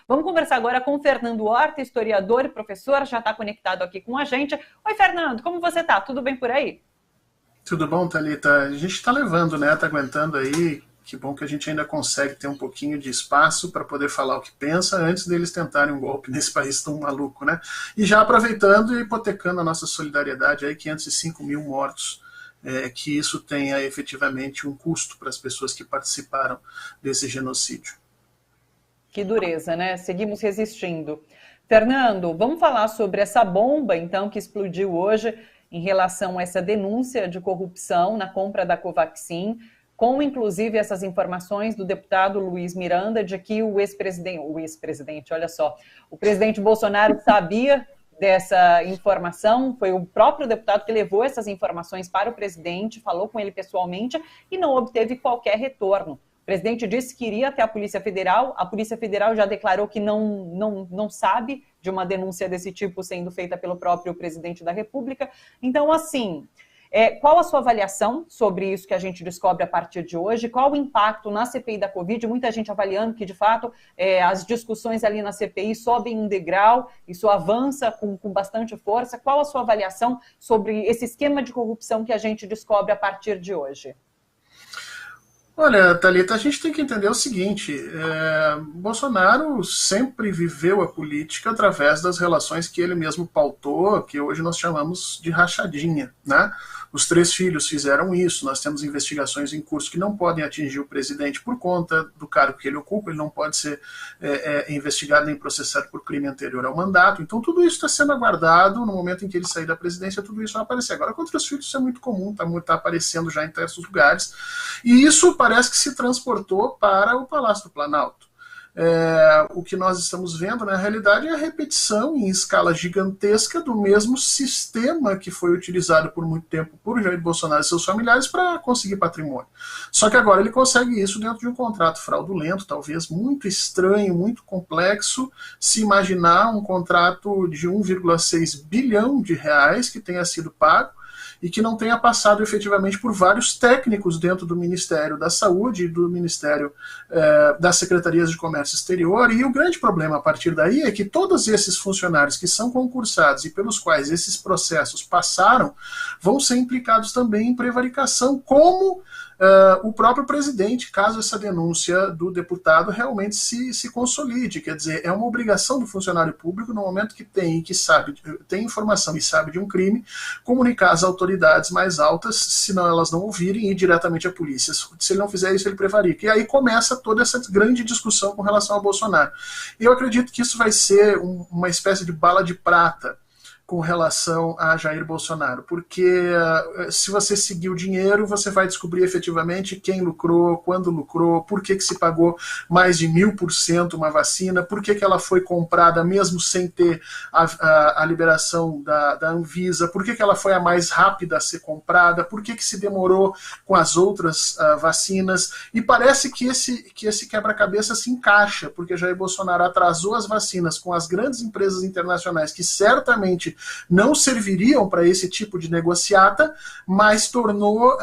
Vamos conversar agora com o Fernando Horta, historiador e professor, já está conectado aqui com a gente. Oi, Fernando, como você está? Tudo bem por aí? Tudo bom, Thalita? A gente está levando, né? Está aguentando aí. Que bom que a gente ainda consegue ter um pouquinho de espaço para poder falar o que pensa antes deles tentarem um golpe nesse país tão maluco, né? E já aproveitando e hipotecando a nossa solidariedade aí, 505 mil mortos, que isso tenha efetivamente um custo para as pessoas que participaram desse genocídio. Que dureza, né? Seguimos resistindo. Fernando, vamos falar sobre essa bomba, então, que explodiu hoje em relação a essa denúncia de corrupção na compra da Covaxin, com inclusive essas informações do deputado Luiz Miranda de que o ex-presidente, olha só, o presidente Bolsonaro sabia dessa informação, foi o próprio deputado que levou essas informações para o presidente, falou com ele pessoalmente e não obteve qualquer retorno. O presidente disse que iria até a Polícia Federal já declarou que não sabe de uma denúncia desse tipo sendo feita pelo próprio presidente da República. Então, assim, qual a sua avaliação sobre isso que a gente descobre a partir de hoje? Qual o impacto na CPI da Covid? Muita gente avaliando que, de fato, as discussões ali na CPI sobem um degrau, isso avança com bastante força. Qual a sua avaliação sobre esse esquema de corrupção que a gente descobre a partir de hoje? Olha, Thalita, a gente tem que entender o seguinte, Bolsonaro sempre viveu a política através das relações que ele mesmo pautou, que hoje nós chamamos de rachadinha, né? Os 3 filhos fizeram isso, nós temos investigações em curso que não podem atingir o presidente por conta do cargo que ele ocupa, ele não pode ser investigado nem processado por crime anterior ao mandato, então tudo isso está sendo aguardado no momento em que ele sair da presidência, tudo isso vai aparecer. Agora, contra os filhos isso é muito comum, está aparecendo já em diversos lugares, e isso parece que se transportou para o Palácio do Planalto. O que nós estamos vendo, na realidade, é a repetição em escala gigantesca do mesmo sistema que foi utilizado por muito tempo por Jair Bolsonaro e seus familiares para conseguir patrimônio. Só que agora ele consegue isso dentro de um contrato fraudulento, talvez muito estranho, muito complexo, se imaginar um contrato de 1,6 bilhão de reais que tenha sido pago e que não tenha passado efetivamente por vários técnicos dentro do Ministério da Saúde e do Ministério das Secretarias de Comércio Exterior. E o grande problema a partir daí é que todos esses funcionários que são concursados e pelos quais esses processos passaram vão ser implicados também em prevaricação, como o próprio presidente, caso essa denúncia do deputado realmente se consolide. Quer dizer, é uma obrigação do funcionário público, no momento que tem informação e sabe de um crime, comunicar às autoridades mais altas, senão elas não ouvirem, e ir diretamente à polícia. Se ele não fizer isso, ele prevarica. E aí começa toda essa grande discussão com relação ao Bolsonaro. Eu acredito que isso vai ser uma espécie de bala de prata com relação a Jair Bolsonaro, porque se você seguir o dinheiro, você vai descobrir efetivamente quem lucrou, quando lucrou, por que se pagou mais de 1000% uma vacina, por que ela foi comprada mesmo sem ter a liberação da Anvisa, por que ela foi a mais rápida a ser comprada, por que se demorou com as outras vacinas, e parece que esse quebra-cabeça se encaixa, porque Jair Bolsonaro atrasou as vacinas com as grandes empresas internacionais que certamente não serviriam para esse tipo de negociata, mas tornou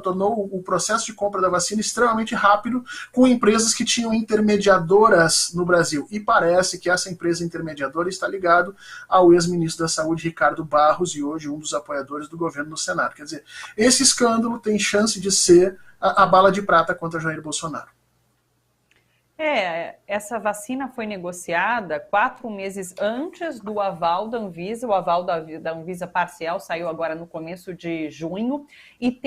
tornou o processo de compra da vacina extremamente rápido, com empresas que tinham intermediadoras no Brasil. E parece que essa empresa intermediadora está ligada ao ex-ministro da Saúde, Ricardo Barros, e hoje um dos apoiadores do governo no Senado. Quer dizer, esse escândalo tem chance de ser a bala de prata contra Jair Bolsonaro. Essa vacina foi negociada 4 meses antes do aval da Anvisa. O aval da Anvisa parcial saiu agora no começo de junho. E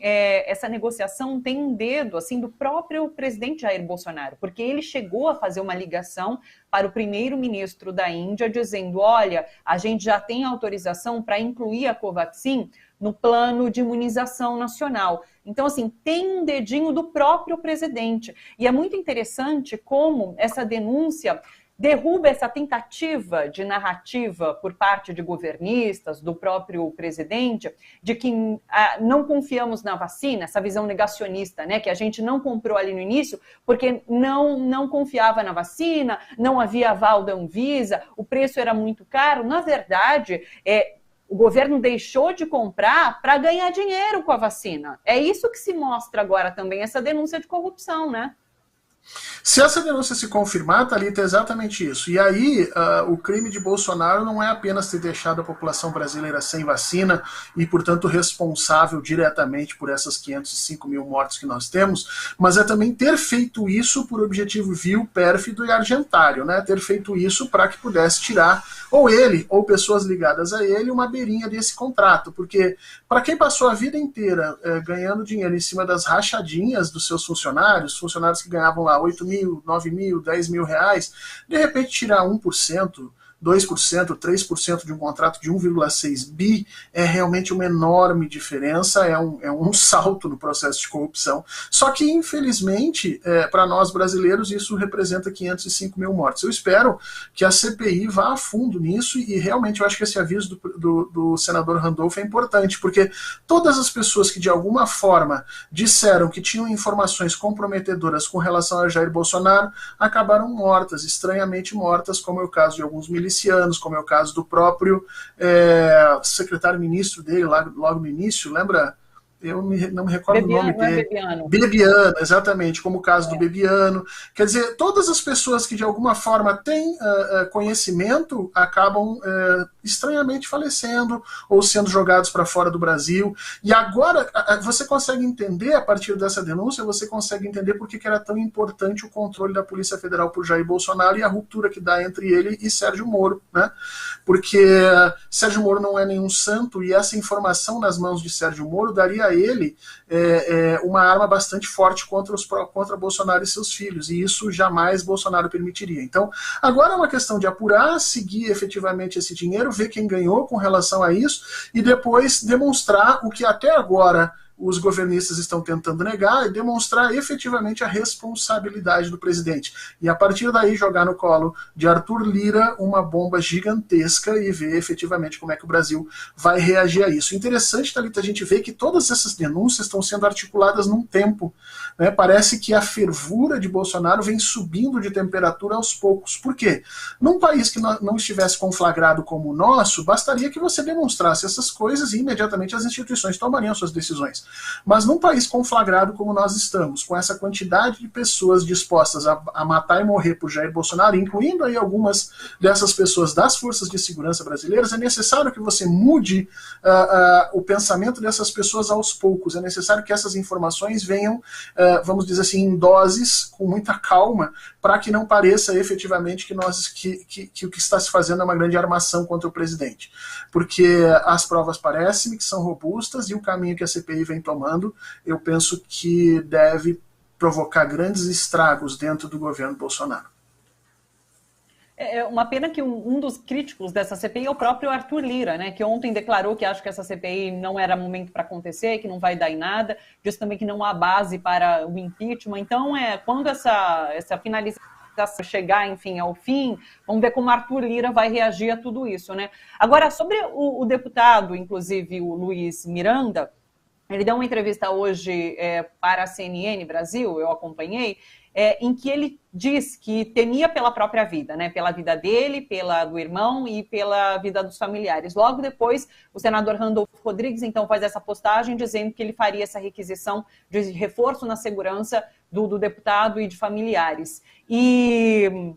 essa negociação tem um dedo assim, do próprio presidente Jair Bolsonaro, porque ele chegou a fazer uma ligação para o primeiro-ministro da Índia, dizendo, olha, a gente já tem autorização para incluir a Covaxin no plano de imunização nacional. Então, assim, tem um dedinho do próprio presidente. E é muito interessante como essa denúncia derruba essa tentativa de narrativa por parte de governistas, do próprio presidente, de que não confiamos na vacina, essa visão negacionista, né, que a gente não comprou ali no início porque não confiava na vacina, não havia aval da Anvisa, o preço era muito caro. Na verdade, o governo deixou de comprar para ganhar dinheiro com a vacina. É isso que se mostra agora também, essa denúncia de corrupção, né? Se essa denúncia se confirmar, Thalita, é exatamente isso. E aí, o crime de Bolsonaro não é apenas ter deixado a população brasileira sem vacina e, portanto, responsável diretamente por essas 505 mil mortes que nós temos, mas é também ter feito isso por objetivo vil, pérfido e argentário, né? Ter feito isso para que pudesse tirar, ou ele, ou pessoas ligadas a ele, uma beirinha desse contrato. Porque, para quem passou a vida inteira ganhando dinheiro em cima das rachadinhas dos seus funcionários que ganhavam lá 8 mil, 9 mil, 10 mil reais, de repente tirar 1%, 2%, 3% de um contrato de 1,6 bi é realmente uma enorme diferença, é um salto no processo de corrupção. Só que, infelizmente, para nós brasileiros, isso representa 505 mil mortes. Eu espero que a CPI vá a fundo nisso e realmente eu acho que esse aviso do senador Randolph é importante, porque todas as pessoas que de alguma forma disseram que tinham informações comprometedoras com relação a Jair Bolsonaro acabaram mortas, estranhamente mortas, como é o caso de alguns milicianos, como é o caso do próprio secretário-ministro dele, logo no início, lembra? Eu não me recordo Bebiano, o nome dele. Bebiano. Bebiano, exatamente, como o caso do Bebiano. Quer dizer, todas as pessoas que de alguma forma têm conhecimento acabam estranhamente falecendo ou sendo jogados para fora do Brasil. E agora você consegue entender, a partir dessa denúncia, você consegue entender por que era tão importante o controle da Polícia Federal por Jair Bolsonaro e a ruptura que dá entre ele e Sérgio Moro, né? Porque Sérgio Moro não é nenhum santo e essa informação nas mãos de Sérgio Moro daria a ele uma arma bastante forte contra Bolsonaro e seus filhos, e isso jamais Bolsonaro permitiria. Então, agora é uma questão de apurar, seguir efetivamente esse dinheiro, ver quem ganhou com relação a isso, e depois demonstrar o que até agora os governistas estão tentando negar e demonstrar efetivamente a responsabilidade do presidente. E a partir daí jogar no colo de Arthur Lira uma bomba gigantesca e ver efetivamente como é que o Brasil vai reagir a isso. Interessante, Thalita, a gente vê que todas essas denúncias estão sendo articuladas num tempo. Né? Parece que a fervura de Bolsonaro vem subindo de temperatura aos poucos. Por quê? Num país que não estivesse conflagrado como o nosso, bastaria que você demonstrasse essas coisas e imediatamente as instituições tomariam suas decisões. Mas num país conflagrado como nós estamos, com essa quantidade de pessoas dispostas a matar e morrer por Jair Bolsonaro, incluindo aí algumas dessas pessoas das forças de segurança brasileiras, é necessário que você mude o pensamento dessas pessoas aos poucos. É necessário que essas informações venham, vamos dizer assim, em doses, com muita calma, para que não pareça efetivamente que o que está se fazendo é uma grande armação contra o presidente. Porque as provas parecem que são robustas e o caminho que a CPI vem tomando, eu penso que deve provocar grandes estragos dentro do governo Bolsonaro. É uma pena que um dos críticos dessa CPI é o próprio Arthur Lira, né, que ontem declarou que acha que essa CPI não era momento para acontecer, que não vai dar em nada, disse também que não há base para o impeachment. Então, quando essa finalização chegar, enfim, ao fim, vamos ver como Arthur Lira vai reagir a tudo isso, né? Agora, sobre o deputado, inclusive o Luiz Miranda, ele deu uma entrevista hoje para a CNN Brasil, eu acompanhei, em que ele diz que temia pela própria vida, né? Pela vida dele, pela do irmão e pela vida dos familiares. Logo depois, o senador Randolph Rodrigues, então, faz essa postagem dizendo que ele faria essa requisição de reforço na segurança do deputado e de familiares. E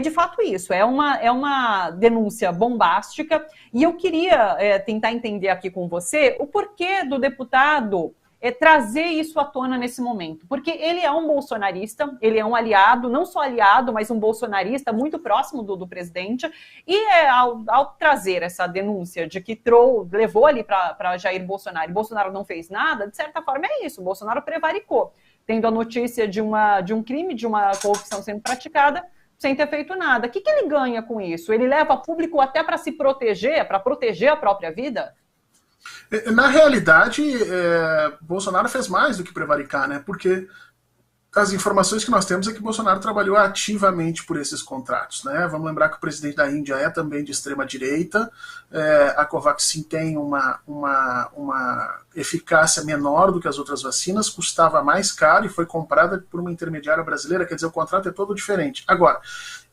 de fato isso, é uma denúncia bombástica, e eu queria tentar entender aqui com você o porquê do deputado trazer isso à tona nesse momento, porque ele é um bolsonarista, ele é um aliado, não só aliado, mas um bolsonarista muito próximo do presidente, e ao trazer essa denúncia de que levou ali para Jair Bolsonaro, e Bolsonaro não fez nada, de certa forma é isso, Bolsonaro prevaricou, tendo a notícia de um crime, de uma corrupção sendo praticada, sem ter feito nada. O que ele ganha com isso? Ele leva público até para se proteger, para proteger a própria vida? Na realidade, Bolsonaro fez mais do que prevaricar, né? Porque as informações que nós temos é que Bolsonaro trabalhou ativamente por esses contratos, né? Vamos lembrar que o presidente da Índia é também de extrema-direita, a Covaxin tem uma eficácia menor do que as outras vacinas, custava mais caro e foi comprada por uma intermediária brasileira, quer dizer, o contrato é todo diferente. Agora,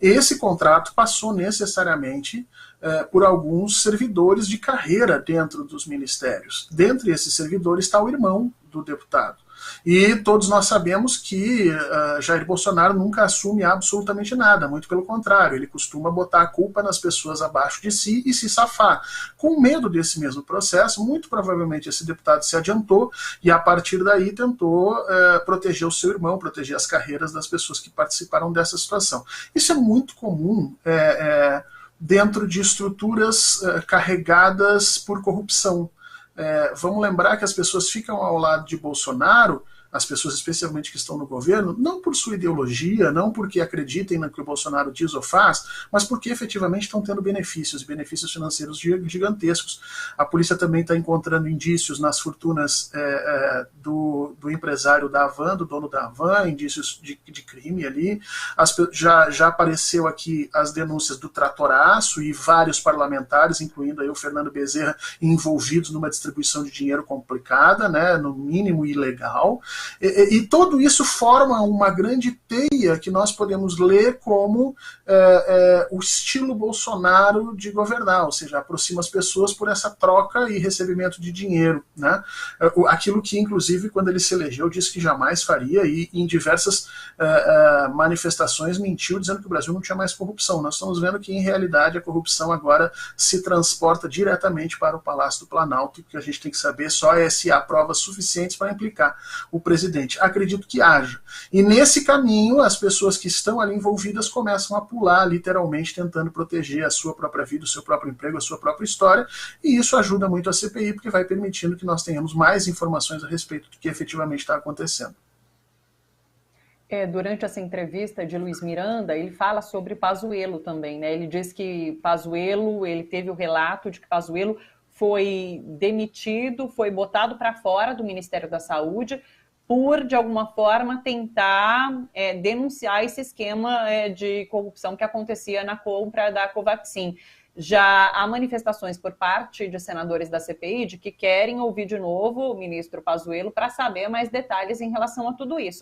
esse contrato passou necessariamente por alguns servidores de carreira dentro dos ministérios. Dentre esses servidores está o irmão do deputado. E todos nós sabemos que Jair Bolsonaro nunca assume absolutamente nada, muito pelo contrário, ele costuma botar a culpa nas pessoas abaixo de si e se safar. Com medo desse mesmo processo, muito provavelmente esse deputado se adiantou e a partir daí tentou proteger o seu irmão, proteger as carreiras das pessoas que participaram dessa situação. Isso é muito comum dentro de estruturas carregadas por corrupção. Vamos lembrar que as pessoas ficam ao lado de Bolsonaro, as pessoas especialmente que estão no governo, não por sua ideologia, não porque acreditem no que o Bolsonaro diz ou faz, mas porque efetivamente estão tendo benefícios financeiros gigantescos. A polícia também está encontrando indícios nas fortunas do empresário da Havan, do dono da Havan, indícios de crime ali. Já apareceu aqui as denúncias do Tratoraço e vários parlamentares, incluindo aí o Fernando Bezerra, envolvidos numa distribuição de dinheiro complicada, né, no mínimo ilegal. E tudo isso forma uma grande teia que nós podemos ler como o estilo Bolsonaro de governar, ou seja, aproxima as pessoas por essa troca e recebimento de dinheiro, né? Aquilo que, inclusive, quando ele se elegeu, disse que jamais faria e em diversas manifestações mentiu, dizendo que o Brasil não tinha mais corrupção. Nós estamos vendo que, em realidade, a corrupção agora se transporta diretamente para o Palácio do Planalto, e que a gente tem que saber só se há provas suficientes para implicar o presidente. Acredito que haja. E nesse caminho, as pessoas que estão ali envolvidas começam a pular, literalmente, tentando proteger a sua própria vida, o seu próprio emprego, a sua própria história, e isso ajuda muito a CPI, porque vai permitindo que nós tenhamos mais informações a respeito do que efetivamente está acontecendo. Durante essa entrevista de Luiz Miranda, ele fala sobre Pazuello também, né? Ele diz que Pazuello, ele teve o relato de que Pazuello foi demitido, foi botado para fora do Ministério da Saúde por, de alguma forma, tentar denunciar esse esquema de corrupção que acontecia na compra da Covaxin. Já há manifestações por parte de senadores da CPI de que querem ouvir de novo o ministro Pazuello para saber mais detalhes em relação a tudo isso.